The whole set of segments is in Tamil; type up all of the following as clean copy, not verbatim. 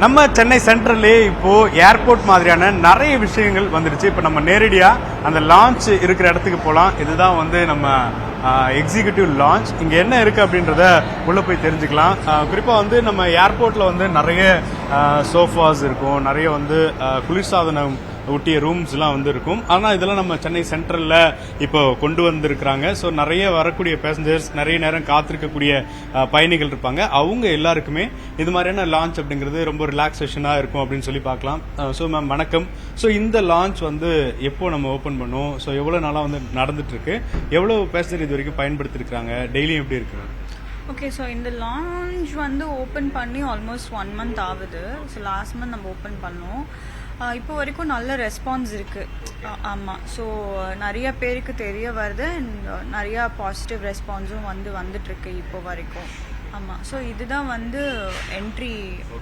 நம்ம சென்னை சென்ட்ரல்லே இப்போ ஏர்போர்ட் மாதிரியான நிறைய விஷயங்கள் வந்துருச்சு. இப்போ நம்ம நேரடியா அந்த லான்ச் இருக்கிற இடத்துக்கு போகலாம். இதுதான் வந்து நம்ம எக்ஸிகியூட்டிவ் லான்ச். இங்க என்ன இருக்கு அப்படின்றத உள்ள போய் தெரிஞ்சுக்கலாம். குறிப்பா வந்து நம்ம ஏர்போர்ட்ல வந்து நிறைய சோஃபாஸ் இருக்கும், நிறைய வந்து குளிர்சாதனம் ஒட்டிய ரூம்ஸ்லாம் வந்து இருக்கும். ஆனால் இதெல்லாம் நம்ம சென்னை சென்ட்ரலில் இப்போ கொண்டு வந்திருக்கிறாங்க. ஸோ நிறைய வரக்கூடிய பேசஞ்சர்ஸ், நிறைய நேரம் காத்திருக்கக்கூடிய பயணிகள் இருப்பாங்க. அவங்க எல்லாருக்குமே இது மாதிரியான லான்ச் அப்படிங்கிறது ரொம்ப ரிலாக்ஸேஷனாக இருக்கும் அப்படின்னு சொல்லி பார்க்கலாம். ஸோ மேம் வணக்கம். ஸோ இந்த லான்ச் வந்து எப்போ நம்ம ஓப்பன் பண்ணுவோம்? ஸோ எவ்வளோ நாளாக வந்து நடந்துட்டு இருக்கு? எவ்வளோ பேசஞ்சர் இது வரைக்கும் பயன்படுத்திருக்காங்க? டெய்லியும் எப்படி இருக்கு? ஓகே, ஸோ இந்த லான்ச் வந்து ஓப்பன் பண்ணி ஆல்மோஸ்ட் 1 month ஆகுது. ஸோ லாஸ்ட் மந்த் நம்ம ஓப்பன் பண்ணோம். இப்போ வரைக்கும் நல்ல ரெஸ்பான்ஸ் இருக்குது. ஆமாம், ஸோ நிறைய பேருக்கு தெரிய வருது அண்ட் நிறையா பாசிட்டிவ் ரெஸ்பான்ஸும் வந்துட்டுருக்கு இப்போ வரைக்கும். ஆமாம், ஸோ இதுதான் வந்து என்ட்ரி,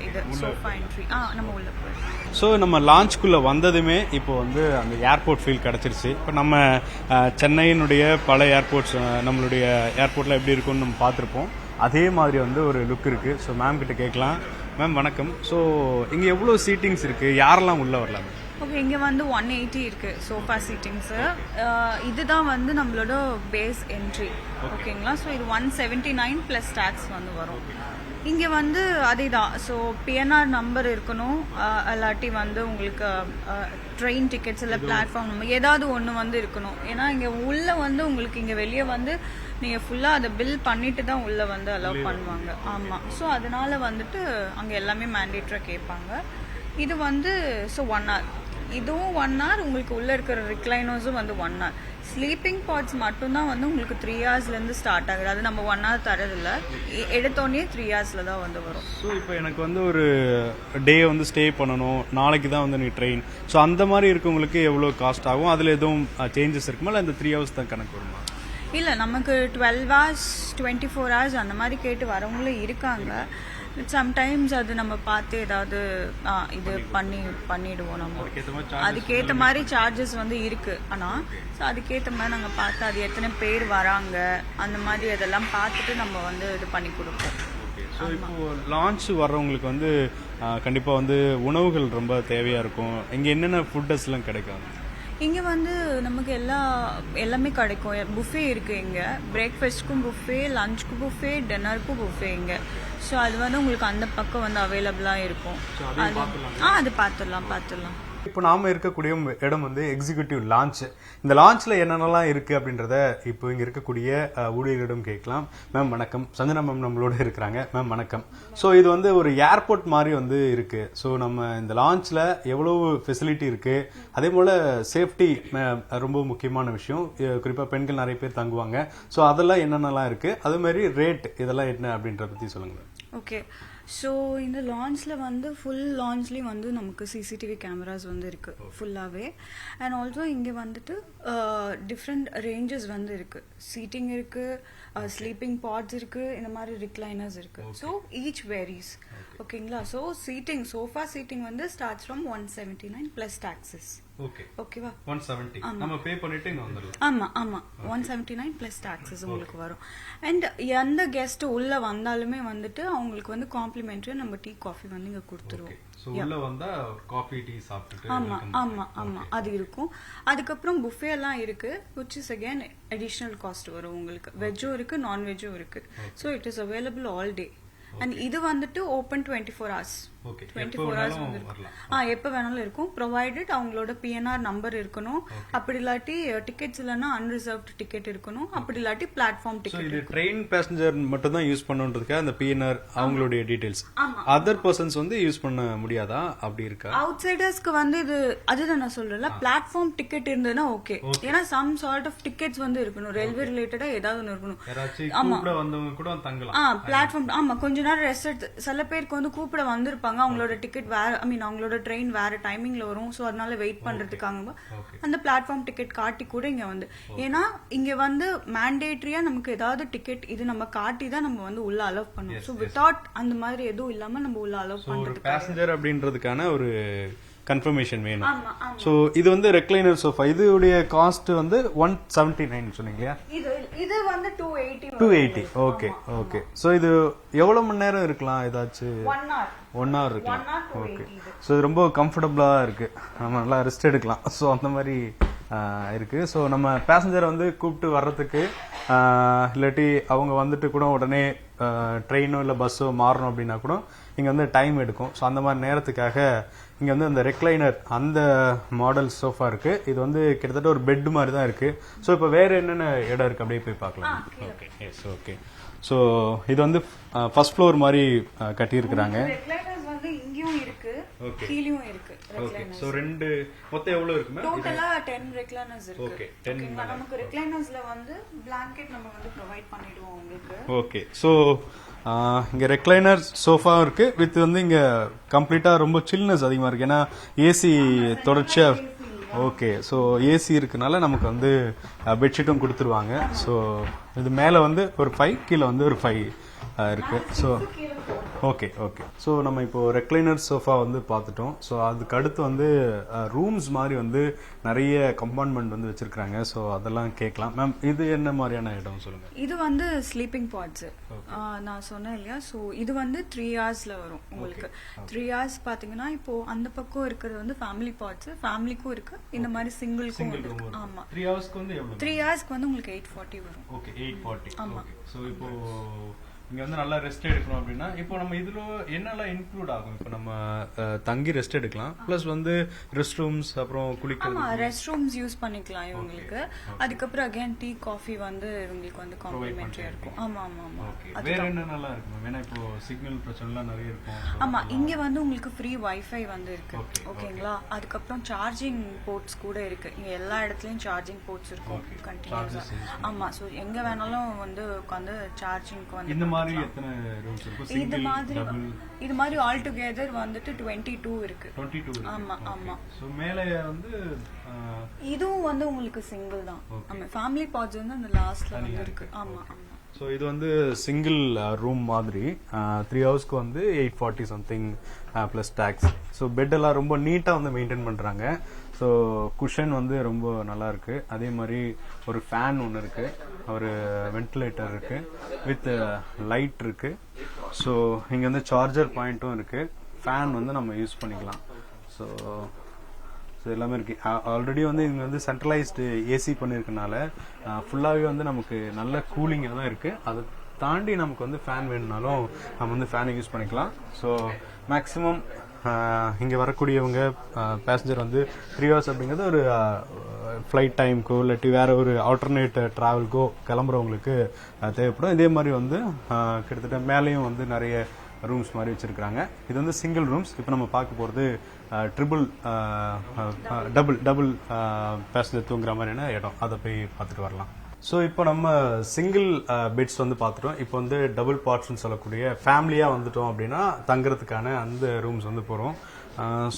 இது சோஃபா என்ட்ரி. நம்ம உள்ள போயிடலாம். ஸோ நம்ம லான்ச்குள்ளே வந்ததுமே இப்போ வந்து அந்த ஏர்போர்ட் ஃபீல் கிடச்சிருச்சு. இப்போ நம்ம சென்னையினுடைய பல ஏர்போர்ட்ஸ், நம்மளுடைய ஏர்போர்ட்டில் எப்படி இருக்கும்னு நம்ம பார்த்துருப்போம். அதே மாதிரி வந்து ஒரு லுக் இருக்குது. ஸோ மேம் கிட்ட கேட்கலாம். மேம் வணக்கம். ஸோ இங்கே எவ்வளோ சீட்டிங்ஸ் இருக்குது? யாரெல்லாம் உள்ளே வரலாம்? ஓகே, இங்கே வந்து 180 இருக்குது சோஃபா சீட்டிங்ஸு. இதுதான் வந்து நம்மளோட பேஸ் என்ட்ரி. ஓகேங்களா? ஸோ இது 179 + டேக்ஸ் வந்து வரும். இங்கே வந்து அதே தான். ஸோ பிஎன்ஆர் நம்பர் இருக்கணும், இல்லாட்டி வந்து உங்களுக்கு ட்ரெயின் டிக்கெட்ஸ் இல்லை பிளாட்ஃபார்ம் நம்பர் ஏதாவது ஒன்று வந்து இருக்கணும். ஏன்னா இங்கே உள்ளே வந்து உங்களுக்கு இங்கே வெளியே வந்து நீங்கள் ஃபுல்லாக அதை பில் பண்ணிட்டு தான் உள்ளே வந்து அலோவ் பண்ணுவாங்க. ஆமாம், ஸோ அதனால வந்துட்டு அங்கே எல்லாமே மேண்டேட்டராக கேட்பாங்க. இது வந்து ஸோ 1 hour, இதுவும் 1 hour. உங்களுக்கு உள்ளே இருக்கிற ரிக்ளைனர்ஸும் வந்து 1 hour. ஸ்லீப்பிங் பாட்ஸ் மட்டும்தான் வந்து உங்களுக்கு 3 ஹவர்ஸ்லேருந்து ஸ்டார்ட் ஆகுது. அது நம்ம 1 hour தரதில்லை, எடுத்தோடனே 3 ஹவர்ஸில் தான் வந்து வரும். ஸோ இப்போ எனக்கு வந்து ஒரு டே வந்து ஸ்டே பண்ணணும், நாளைக்கு தான் வந்து நீ ட்ரெயின், ஸோ அந்த மாதிரி இருக்கவங்களுக்கு எவ்வளோ காஸ்ட் ஆகும்? அதில் எதுவும் சேஞ்சஸ் இருக்குமா, இல்லை இந்த 3 hours தான் கணக்கு வருமா? இல்லை, நமக்கு 12 hours 24 hours அந்த மாதிரி கேட்டு வரவங்களும் இருக்காங்க. சம்டைம்ஸ் அது நம்ம பார்த்து ஏதாவது இது பண்ணிடுவோம். நம்ம அதுக்கேற்ற மாதிரி சார்ஜஸ் வந்து இருக்கு. ஆனால் ஸோ அதுக்கேற்ற மாதிரி நாங்கள் பார்த்து அது எத்தனை பேர் வராங்க அந்த மாதிரி அதெல்லாம் பார்த்துட்டு நம்ம வந்து இது பண்ணி கொடுப்போம். ஸோ இப்போ லான்ச் வர்றவங்களுக்கு வந்து கண்டிப்பாக வந்து உணவுகள் ரொம்ப தேவையாக இருக்கும். இங்கே என்னென்ன ஃபுட்டஸ்லாம் கிடைக்கும்? இங்கே வந்து நமக்கு எல்லாமே கிடைக்கும். புஃபே இருக்குது இங்கே. பிரேக்ஃபாஸ்ட்க்கும் புஃபே, லஞ்சுக்கும் புஃபே, டின்னருக்கும் புஃபே இங்கே. ஸோ அது வந்து உங்களுக்கு அந்த பக்கம் வந்து அவைலபிளாக இருக்கும். அது பார்த்துடலாம். இப்போ நாம இருக்கக்கூடிய இடம் வந்து எக்ஸிகியூட்டிவ் லான்ச். இந்த லான்ச்ல என்னென்னலாம் இருக்கு அப்படின்றத இப்போ இங்க இருக்கக்கூடிய ஊழியர்களிடம் கேட்கலாம். மேம் வணக்கம். சஞ்சனா மேம் நம்மளோட இருக்கிறாங்க. மேம் வணக்கம். ஸோ இது வந்து ஒரு ஏர்போர்ட் மாதிரி வந்து இருக்கு. ஸோ நம்ம இந்த லான்ச்ல எவ்வளவு ஃபெசிலிட்டி இருக்கு, அதே போல சேஃப்டி ரொம்ப முக்கியமான விஷயம். குறிப்பா பெண்கள் நிறைய பேர் தங்குவாங்க. ஸோ அதெல்லாம் என்னென்னலாம் இருக்கு, அதே மாதிரி ரேட் இதெல்லாம் என்ன அப்படின்றத பத்தி சொல்லுங்க. ஓகே, ஸோ இந்த லான்ச்சில் வந்து ஃபுல் லான்ச்லேயும் வந்து நமக்கு சிசிடிவி கேமராஸ் வந்து இருக்குது ஃபுல்லாகவே. அண்ட் ஆல்சோ இங்கே வந்துட்டு டிஃப்ரெண்ட் ரேஞ்சஸ் வந்து இருக்குது. சீட்டிங் இருக்குது, ஸ்லீப்பிங் பாட்ஸ் இருக்குது, இந்த மாதிரி ரிக்ளைனர்ஸ் இருக்குது. So each varies. ஓகேங்களா? ஸோ சீட்டிங், சோஃபா சீட்டிங் வந்து ஸ்டார்ட்ஸ் ஃப்ரம் 179 + டாக்ஸஸ். ஓகேவா? 170 நம்ம பே பண்ணிட்டு இங்க வந்துடலாம். ஆமா 179 + டாக்ஸஸ் உங்களுக்கு வரும். அண்ட் எந்த கெஸ்ட் உள்ள வந்தாலுமே வந்துட்டு அவங்களுக்கு வந்து காம்ப்ளிமெண்டரி நம்ம டீ காஃபி வந்து இங்க கொடுத்துருவோம். சோ உள்ள வந்தா காஃபி டீ சாப்பிட்டுட்டு ஆமா அது இருக்கும். அதுக்கப்புறம் புஃபே எல்லாம் இருக்கு, which is again additional cost வரும் உங்களுக்கு. வெஜ்ஜும் இருக்கு, நான் வெஜ்ஜும் இருக்கு. So it is available all day. And இது வந்துட்டு ஓப்பன் 24 hours. 24 hours வந்து எப்போ வேணாலும் இருக்கும். ப்ரொவைடட் அவங்களோட பிஎன்ஆர் நம்பர் இருக்கணும். அப்படி இல்லாட்டி டிக்கெட்ஸ் இல்லைன்னா அன்ரிசர்வ்ட் டிக்கெட் இருக்கணும். அப்படி இல்லாட்டி பிளாட்ஃபார்ம் டிக்கெட். இது ட்ரெயின் பேசஞ்சர் மட்டும் தான் யூஸ் பண்ணுன்றதுக்கு அந்த பிஎன்ஆர் அவங்களுடைய டீடைல்ஸ் அதர் பர்சன்ஸ் வந்து யூஸ் பண்ண முடியாதா? அப்படி இருக்கா? அவுட் சைடர்ஸ்க்கு வந்து இது அதுதான் நான் சொல்றேன். பிளாட்ஃபார்ம் டிக்கெட் இருந்ததுன்னா ஓகே. ஏன்னா சம் சார்ட் ஆஃப் டிக்கெட்ஸ் வந்து இருக்கணும். ரயில்வே ரிலேட்டடா ஏதாவது ஒன்று இருக்கணும். ஆமா, வந்தவங்க கூட தங்கலாம். பிளாட்ஃபார்ம் ஆமா, கொஞ்ச நேரம் ரெஸ்ட் எடுத்து. சில பேருக்கு வந்து கூப்பிட வந்திருப்பாங்க, அவங்களோட டிக்கெட் வேற, அவங்களோட ட்ரெயின் வேற டைமிங்ல வரும். ஸோ அதனால வெயிட் பண்றதுக்காக அந்த பிளாட்ஃபார்ம் டிக்கெட் காட்டி கூட இங்க வந்து, ஏன்னா இங்க வந்து மேண்டேட்டரியா நமக்கு ஏதாவது டிக்கெட் இது நம்ம காட்டி தான் நம்ம வந்து உள்ள அலோவ் பண்ணுவோம். ஸோ வித்தவுட் அந்த மாதிரி எதுவும் இல்லாம நம்ம உள்ள அலோவ் பண்றது. பேசஞ்சர் அப்படின்றதுக்கான ஒரு கன்ஃபர்மேஷன் வேணும். ஆமா ஆமா. ஸோ இது வந்து ரெக்லைனர் சோஃபா, இதுடைய காஸ்ட் வந்து 179 சொன்னீங்க இல்லையா? இது வந்து 280. 280. Okay okay. ஸோ இது எவ்வளவு மணி நேரம் இருக்கலாம் ஏதாச்சும்? 1 hour இருக்கலாம். ஓகே. ஸோ இது ரொம்ப கம்ஃபர்டபுளா இருக்கு, நம்ம நல்லா ரெஸ்ட் எடுக்கலாம். ஸோ அந்த மாதிரி இருக்கு. ஸோ நம்ம பேசஞ்சரை வந்து கூப்பிட்டு வர்றதுக்கு இல்லாட்டி அவங்க வந்துட்டு கூட உடனே ட்ரெயினோ இல்லை பஸ்ஸோ மாறணும் அப்படின்னா கூட இங்கே வந்து டைம் எடுக்கும். ஸோ அந்த மாதிரி நேரத்துக்காக இங்கே வந்து அந்த ரெக்லைனர் அந்த மாடல் சோஃபா இருக்கு. இது வந்து கிட்டத்தட்ட ஒரு பெட் மாதிரி தான் இருக்கு. ஸோ இப்போ வேற என்னென்ன இடம் இருக்கு அப்படியே போய் பார்க்கலாம். Okay yes okay. ஸோ இது வந்து ஃபர்ஸ்ட் ஃப்ளோர் மாதிரி கட்டியிருக்கிறாங்க. ரெக்லைனர்ஸ் வந்து இங்கேயும் இருக்கு, கீழயும் இருக்கு. ஓகே. சோ ரெண்டு மொத்தம் எவ்வளவு இருக்கு மேம்? டோட்டலா 10 ரெக்லைனர்ஸ் இருக்கு. ஓகே 10. நமக்கு ரெக்லைனர்ஸ்ல வந்து பிளாங்கெட் நம்ம வந்து ப்ரொவைட் பண்ணிடுவோம் உங்களுக்கு. ஓகே. சோ இங்க ரெக்லைனர் சோஃபா இருக்கு வித் வந்து இங்க கம்ப்ளீட்டா ரொம்ப சில்னஸ் அதிகமா இருக்கு. ஏன்னா ஏசி தொடர்ச்சியா. ஓகே. ஸோ ஏசி இருக்கனால நமக்கு வந்து பெட்ஷீட்டும் கொடுத்துருவாங்க. ஸோ இது மேலே வந்து ஒரு 5, கீழே வந்து ஒரு 5 இருக்கு. So okay okay. ஸோ நம்ம இப்போ ரெக்லைனர் சோஃபா வந்து பார்த்துட்டோம். ஸோ அதுக்கு அடுத்து வந்து ரூம்ஸ் மாதிரி வந்து நிறைய கம்பார்ட்மெண்ட் வந்து வச்சிருக்காங்க. ஸோ அதெல்லாம் கேட்கலாம். மேம் இது என்ன மாதிரியான இடம் சொல்லுங்க? இது வந்து ஸ்லீப்பிங் பாட்ஸ் நான் சொன்னேன் இல்லையா. ஸோ இது வந்து 3 ஹவர்ஸ்ல வரும் உங்களுக்கு. 3 ஹவர்ஸ் பாத்தீங்கன்னா இப்போ அந்த பக்கம் இருக்கிறது வந்து ஃபேமிலி பாட்ஸ், ஃபேமிலிக்கும் இருக்கு, இந்த மாதிரி சிங்கிள்க்கும் இருக்கு. ஆமா. 3 ஹவர்ஸ்க்கு வந்து எவ்வளவு? 3 ஹவர்ஸ்க்கு வந்து உங்களுக்கு 840 வரும். ஓகே 840. ஆமா. ஸோ இப்போ இங்க வந்து நல்லா ரெஸ்ட் எடுக்கணும் அப்படின்னா இப்போ நம்ம இதுல என்னெல்லாம் இன்க்ளூட் ஆகும்? இப்போ நம்ம தங்கி ரெஸ்ட் எடுக்கலாம், பிளஸ் வந்து ரெஸ்ட் ரூம்ஸ், அப்புறம் குளிக்கிறது. ஆமா, ரெஸ்ட் ரூம்ஸ் யூஸ் பண்ணிக்கலாம் இவங்களுக்கு. அதுக்கப்புறம் அகைன் டீ காஃபி வந்து இவங்களுக்கு வந்து காம்ப்ளிமெண்டரியா இருக்கும். ஆமா ஆமா ஆமா. வேற என்னென்னலாம் இருக்கு? ஏன்னா இப்போ சிக்னல் பிரச்சனைலாம் நிறைய இருக்கும். ஆமா, இங்க வந்து உங்களுக்கு ஃப்ரீ வைஃபை வந்து இருக்கு. ஓகேங்களா. அதுக்கப்புறம் சார்ஜிங் போர்ட்ஸ் கூட இருக்கு. இங்க எல்லா இடத்துலயும் சார்ஜிங் போர்ட்ஸ் இருக்கும் கண்டினியூஸா. ஆமா. சோ எங்க வேணாலும் வந்து உட்கார்ந்து சார்ஜிங்க்கு வந்து இந்த மாதிரி எத்தனை ரூம்ஸ் இருக்கு? இது மாதிரி ஆல் டுகெதர் வந்துட்டு 22 இருக்கு. 22. ஆமா ஆமா. சோ மேலே வந்து இதுவும் வந்து உங்களுக்கு சிங்கிள் தான். ஆமா, ஃபேமிலி பாட்ஸ் வந்து அந்த லாஸ்ட்ல வந்து இருக்கு. ஆமா ஆமா. ஸோ இது வந்து சிங்கிள் ரூம் மாதிரி 3 ஹவர்ஸ்க்கு வந்து 840 something plus taxes. So bed எல்லாம் ரொம்ப நீட்டாக வந்து மெயின்டைன் பண்ணுறாங்க. ஸோ குஷன் வந்து ரொம்ப நல்லா இருக்கு. அதே மாதிரி ஒரு ஃபேன் ஒன்று இருக்கு, ஒரு வென்டிலேட்டர் இருக்கு, வித் லைட் இருக்கு. ஸோ இங்கே வந்து சார்ஜர் பாயிண்ட்டும் இருக்கு. ஃபேன் வந்து நம்ம யூஸ் பண்ணிக்கலாம். ஸோ எல்லாமே இருக்கு. ஆல்ரெடி வந்து இங்க வந்து சென்ட்ரலைஸ்டு ஏசி பண்ணிருக்கனால ஃபுல்லாவே வந்து நமக்கு நல்ல கூலிங்காக தான் இருக்கு. அதை தாண்டி நமக்கு வந்து ஃபேன் வேணும்னாலும் நம்ம வந்து ஃபேனை யூஸ் பண்ணிக்கலாம். ஸோ மேக்ஸிமம் இங்கே வரக்கூடியவங்க பேசஞ்சர் வந்து 3 ஹவர்ஸ் அப்படிங்கிறது ஒரு ஃப்ளைட் டைமுக்கோ இல்லாட்டி வேற ஒரு ஆல்டர்னேட் ட்ராவல்க்கோ கிளம்புறவங்களுக்கு தேவைப்படும். இதே மாதிரி வந்து கிட்டத்தட்ட மேலேயும் வந்து நிறைய ரூம்ஸ் மாதிரி வச்சிருக்காங்க. இது வந்து சிங்கிள் ரூம்ஸ். இப்போ நம்ம பார்க்க போகிறது டபுள் பேசஞ்சர் தூங்குற மாதிரியான இடம். அதை போய் பார்த்துட்டு வரலாம். ஸோ இப்போ நம்ம சிங்கிள் பெட்ஸ் வந்து பார்த்துட்டோம். இப்போ வந்து டபுள் பார்ட்ஸ்ன்னு சொல்லக்கூடிய ஃபேமிலியாக வந்துட்டோம் அப்படின்னா தங்குறதுக்கான அந்த ரூம்ஸ் வந்து போகிறோம்.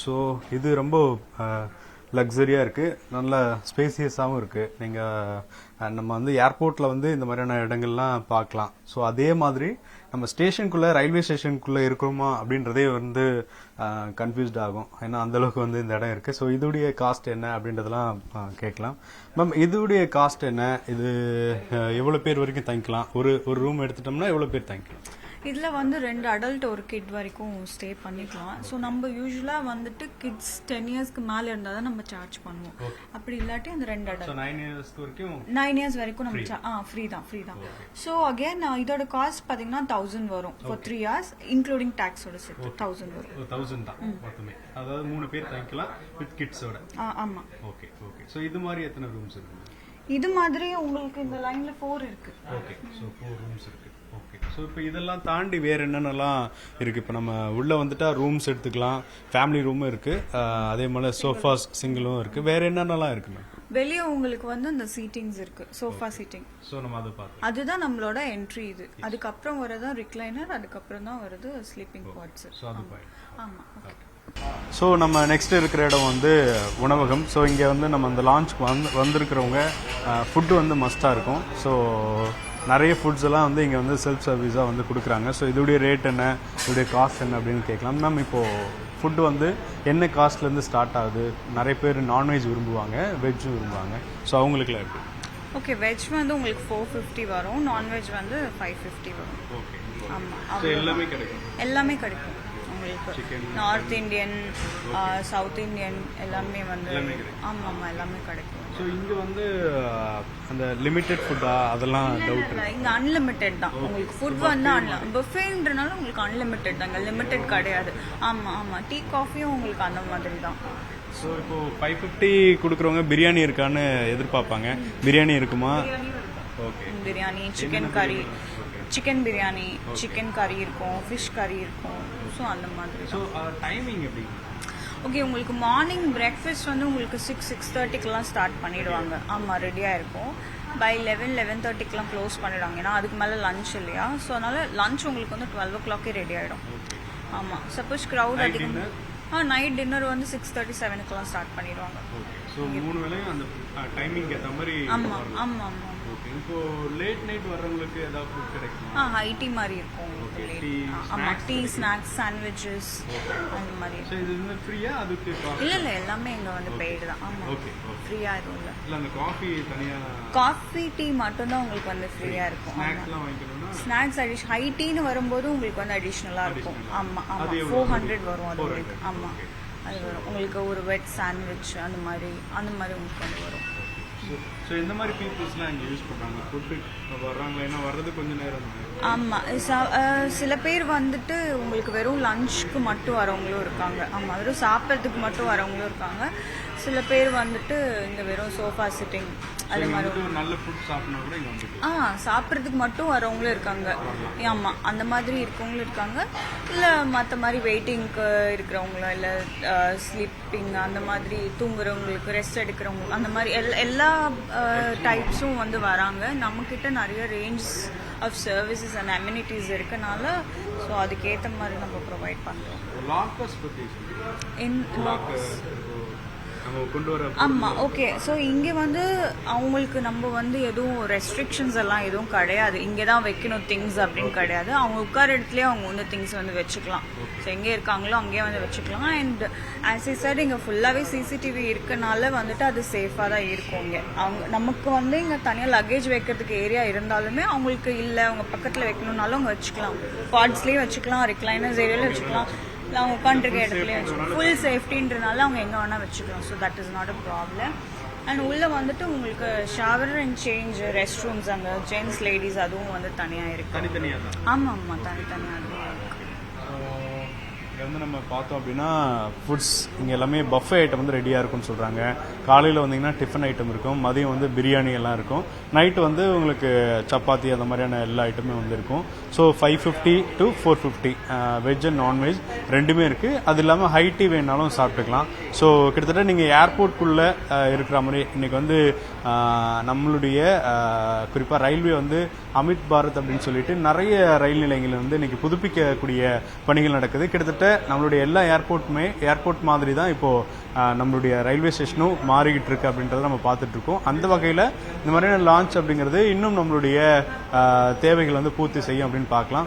ஸோ இது ரொம்ப லக்ஸரியாக இருக்குது, நல்ல ஸ்பேசியஸாகவும் இருக்குது. நீங்கள் நம்ம வந்து ஏர்போர்ட்டில் வந்து இந்த மாதிரியான இடங்கள்லாம் பார்க்கலாம். ஸோ அதே மாதிரி நம்ம ஸ்டேஷனுக்குள்ளே, ரயில்வே ஸ்டேஷனுக்குள்ளே இருக்கிறோமா அப்படின்றதே வந்து கன்ஃபியூஸ்ட் ஆகும். ஏன்னா அந்தளவுக்கு வந்து இந்த இடம் இருக்குது. ஸோ இதோடைய காஸ்ட் என்ன அப்படின்றதெல்லாம் கேட்கலாம். மேம் இதோடைய காஸ்ட் என்ன? இது எவ்வளோ பேர் வரைக்கும் தங்கிக்கலாம்? ஒரு ரூம் எடுத்துட்டோம்னா எவ்வளோ பேர் தங்கிக்கலாம்? இதுல வந்து 2 அடல்ட் ஒரு கிட் வரைக்கும் ஸ்டே பண்ணிக்கலாம். ஸோ நம்ம யூஸ்வலா வந்துட்டு கிட்ஸ் 10 இயர்ஸ்க்கு மேல இருந்தா தான் நம்ம சார்ஜ் பண்ணுவோம். அப்படி இல்லாட்டி அந்த 2 அடல்ட் 9 இயர்ஸ் வரைக்கும் நம்ம ஃப்ரீ தான். ஸோ அகைன் இதோட காஸ்ட் பாத்தீங்கன்னா 1000 வரும் ஃபார் 3 ஹவர்ஸ் இன்க்ளூடிங் டாக்ஸோட சேர்த்து 1000 வரும். 1000 தான் மொத்தமே. அதாவது 3 பேர் தங்கிக்கலாம் வித் கிட்ஸோட. ஆமா. ஓகே. ஸோ இது மாதிரி எத்தனை ரூம்ஸ் இருக்கு? இது மாதிரி உங்களுக்கு இந்த லைன்ல 4 இருக்கு. ஓகே. ஸோ 4 ரூம்ஸ் இருக்கு. ஓகே. ஸோ இப்போ இதெல்லாம் தாண்டி வேற என்னென்னலாம் இருக்கு? இப்போ நம்ம உள்ள வந்துட்டா ரூம்ஸ் எடுத்துக்கலாம், ஃபேமிலி ரூமும் இருக்கு, அதே மாதிரி சோஃபாஸ் சிங்கிளும் இருக்கு. வேற என்னென்னலாம் இருக்கு மேம்? வெளியே உங்களுக்கு வந்து இந்த சீட்டிங்ஸ் இருக்கு, சோஃபா சீட்டிங். ஸோ நம்ம அதை பார்த்து அதுதான் நம்மளோட என்ட்ரி. இது அதுக்கப்புறம் வரது ரிக்ளைனர், அதுக்கப்புறம் தான் வருது ஸ்லீப்பிங் பாட்ஸ். ஸோ அது பாயிண்ட். ஆமா. ஓகே. ஸோ நம்ம நெக்ஸ்ட் இருக்கிற இடம் வந்து உணவகம். ஸோ இங்கே வந்து நம்ம அந்த லான்ச்சுக்கு வந்திருக்கிறவங்க ஃபுட்டு வந்து மஸ்ட்டாக இருக்கும். ஸோ நிறைய ஃபுட்ஸ் எல்லாம் வந்து இங்கே வந்து செல்ஃப் சர்வீஸாக வந்து கொடுக்குறாங்க. ஸோ இதோடைய ரேட் என்ன, இதோடைய காஸ்ட் என்ன அப்படின்னு கேட்கலாம். மேம் இப்போது ஃபுட்டு வந்து என்ன காஸ்ட்லேருந்து ஸ்டார்ட் ஆகுது? நிறைய பேர் நான்வெஜ் விரும்புவாங்க, வெஜ்ஜும் விரும்புவாங்க. ஸோ அவங்களுக்குலாம் எப்படி? ஓகே, வெஜ் வந்து உங்களுக்கு 450 வரும், நான்வெஜ் வந்து 550 வரும். ஓகே. ஆமாம், எல்லாமே கிடைக்கும். எல்லாமே கிடைக்கும் உங்களுக்கு. நார்த் இந்தியன், சவுத் இந்தியன் எல்லாமே வந்து ஆமாம் எல்லாமே கிடைக்கும். ஸோ இங்கே வந்து அந்த லிமிட்டெட் ஃபுட்டா அதெல்லாம் டவுட்? இங்கே அன்லிமிட்டெட் தான் உங்களுக்கு ஃபுட் வந்து. புஃபேன்றனால உங்களுக்கு அன்லிமிட்டெட் தாங்க, லிமிட்டெட் கிடையாது. ஆமாம் ஆமாம், டீ காஃபியும் உங்களுக்கு அந்த மாதிரி தான். ஸோ இப்போ 550 கொடுக்குறவங்க பிரியாணி இருக்கான்னு எதிர்பார்ப்பாங்க. பிரியாணி இருக்குமா? ஓகே, பிரியாணி, சிக்கன் கறி, சிக்கன் பிரியாணி, சிக்கன் கறி இருக்கும், ஃபிஷ் கறி இருக்கும். ஸோ அந்த மாதிரி. ஸோ டைமிங் எப்படி? ஓகே, உங்களுக்கு மார்னிங் பிரேக்ஃபாஸ்ட் வந்து உங்களுக்கு 6-6:30க்கெலாம் ஸ்டார்ட் பண்ணிடுவாங்க. ஆமாம், ரெடியாக இருக்கும். பை 11-11:30க்கெலாம் க்ளோஸ் பண்ணிடுவாங்க. ஏன்னா அதுக்கு மேலே லஞ்ச் இல்லையா, ஸோ அதனால் லஞ்ச் உங்களுக்கு வந்து 12 o'clock ரெடி ஆகிடும். ஆமாம், சப்போஸ் க்ரௌட் அதிகம். நைட் டின்னர் வந்து 6:30-7க்கெலாம் ஸ்டார்ட் பண்ணிடுவாங்க. ஸோ 3 வேளையும் அந்த டைமிங் ஏற்ற மாதிரி. ஆமாம் ஆமாம் ஆமாம். ஓகே, இப்போ லேட் நைட் வர்றவங்களுக்கு ஏதாவது ஃபுட் கிடைக்குமா? ஹை டீ மாதிரி இருக்கும். ஆமாம், டீ, ஸ்நாக்ஸ், சாண்ட்விச்சஸ் அந்த மாதிரி. ஸோ இது வந்து ஃப்ரீயா? அதுக்கு இல்லை எல்லாமே இங்கே வந்து பெய்டு தான். ஆமாம், ஓகே, ஃப்ரீயாக எதுவும் இல்லை. இல்லை அந்த காஃபி தனியாக? காஃபி, டீ மட்டும்தான் உங்களுக்கு வந்து ஃப்ரீயாக இருக்கும். ஸ்நாக்ஸ்லாம் வாங்கிக்கணும்னா? ஸ்நாக்ஸ் ஹை டீன்னு வரும்போது உங்களுக்கு வந்து அடிஷ்னலாக இருக்கும். ஆமாம் ஆமாம், 400 வரும் அது உங்களுக்கு. ஆமாம், அது வரும் உங்களுக்கு. ஒரு வெட் சாண்ட்விச் அந்த மாதிரி உங்களுக்கு வந்து வரும். ஸோ இந்த மாதிரி பீப்புள்ஸ்லாம் இங்கே யூஸ் பண்ணுறாங்க ஃபுட்டு வர்றாங்களா? ஏன்னா வர்றது கொஞ்சம் நேரம். ஆமாம், சில பேர் வந்துட்டு உங்களுக்கு வெறும் லஞ்சுக்கு மட்டும் வரவங்களும் இருக்காங்க. ஆமாம், வெறும் சாப்பிட்றதுக்கு மட்டும் வரவங்களும் இருக்காங்க. சில பேர் வந்துட்டு இங்கே வெறும் சோஃபா சிட்டிங் அது மாதிரி நல்ல ஃபுட் சாப்பிட்னா கூட இங்கே வந்து சாப்பிட்றதுக்கு மட்டும் வரவங்களும் இருக்காங்க. ஆமாம், அந்த மாதிரி இருக்கவங்களும் இருக்காங்க. இல்லை மற்ற மாதிரி வெயிட்டிங்க்கு இருக்கிறவங்களோ, இல்லை ஸ்லீப்பிங் அந்த மாதிரி தூங்குறவங்களுக்கு, ரெஸ்ட் எடுக்கிறவங்களுக்கு, அந்த மாதிரி எல்லா டைப்ஸும் வந்து வராங்க. நம்மக்கிட்ட நிறைய range of services and amenities இருக்கனால ஸோ அதுக்கேற்ற மாதிரி நம்ம ப்ரொவைட் பண்ணுறோம். ஆமாம், ஓகே. ஸோ இங்கே வந்து அவங்களுக்கு நம்ம வந்து எதுவும் ரெஸ்ட்ரிக்ஷன்ஸ் எல்லாம் எதுவும் கிடையாது. இங்கே தான் வைக்கணும் திங்ஸ் அப்படின்னு கிடையாது. அவங்க உட்கார இடத்துலேயே அவங்க வந்து திங்ஸ் வந்து வச்சுக்கலாம். ஸோ எங்கே இருக்காங்களோ அங்கேயே வந்து வச்சுக்கலாம். அண்ட் ஆஸ் ஐ செட் இங்கே ஃபுல்லாகவே சிசிடிவி இருக்கனால வந்துட்டு அது சேஃபாக தான் இருக்கும். இங்கே நமக்கு வந்து இங்கே தனியாக லக்கேஜ் வைக்கிறதுக்கு ஏரியா இருந்தாலுமே அவங்களுக்கு இல்லை, அவங்க பக்கத்தில் வைக்கணுன்னாலும் அவங்க வச்சுக்கலாம். பாட்ஸ்லேயே வச்சுக்கலாம், ரிக்ளைனர்ஸ் ஏரியாவில் வச்சுக்கலாம், அவங்க உட்காந்துருக்க இடத்துலேயே வச்சுக்கலாம். ஃபுல் சேஃப்டின்றனால அவங்க எங்கே வேணால் வச்சுக்கலாம். So that is not a problem. And உள்ளே வந்துட்டு உங்களுக்கு shower and change, rest rooms, அங்கே ஜென்ட்ஸ் லேடிஸ் அதுவும் வந்து தனியாக இருக்குது. ஆமாம் ஆமாம், தனித்தனியாக அதுவும் இருக்குது. இங்கே வந்து நம்ம பார்த்தோம் அப்படின்னா ஃபுட்ஸ் இங்கே எல்லாமே பஃபே ஐட்டம் வந்து ரெடியாக இருக்கும்னு சொல்கிறாங்க. காலையில் வந்தீங்கன்னா டிஃபன் ஐட்டம் இருக்கும், மதியம் வந்து பிரியாணி எல்லாம் இருக்கும், நைட்டு வந்து உங்களுக்கு சப்பாத்தி அந்த மாதிரியான எல்லா ஐட்டமே வந்து இருக்கும். So 550 to 450 veg and non veg ரெண்டுமே இருக்குது. அது இல்லாமல் ஹை டீ வேணாலும் சாப்பிட்டுக்கலாம். ஸோ கிட்டத்தட்ட நீங்கள் ஏர்போர்ட்குள்ளே இருக்கிற மாதிரி இன்றைக்கி வந்து நம்மளுடைய குறிப்பாக ரயில்வே வந்து அமித் பாரத் அப்படின்னு சொல்லிட்டு நிறைய ரயில் நிலையங்கள் வந்து இன்றைக்கி புதுப்பிக்கக்கூடிய பணிகள் நடக்குது. கிட்டத்தட்ட நம்மளுடைய எல்லா ஏர்போர்ட் மாதிரி தான் இப்போது நம்மளுடைய ரயில்வே ஸ்டேஷனும் மாறிக்கிட்டு இருக்கு அப்படின்றத நம்ம பார்த்துட்டு இருக்கோம். அந்த வகையில் இந்த மாதிரியான லான்ச் அப்படிங்கிறது இன்னும் நம்மளுடைய தேவைகள் வந்து பூர்த்தி செய்யும் அப்படின்னு பார்க்கலாம்.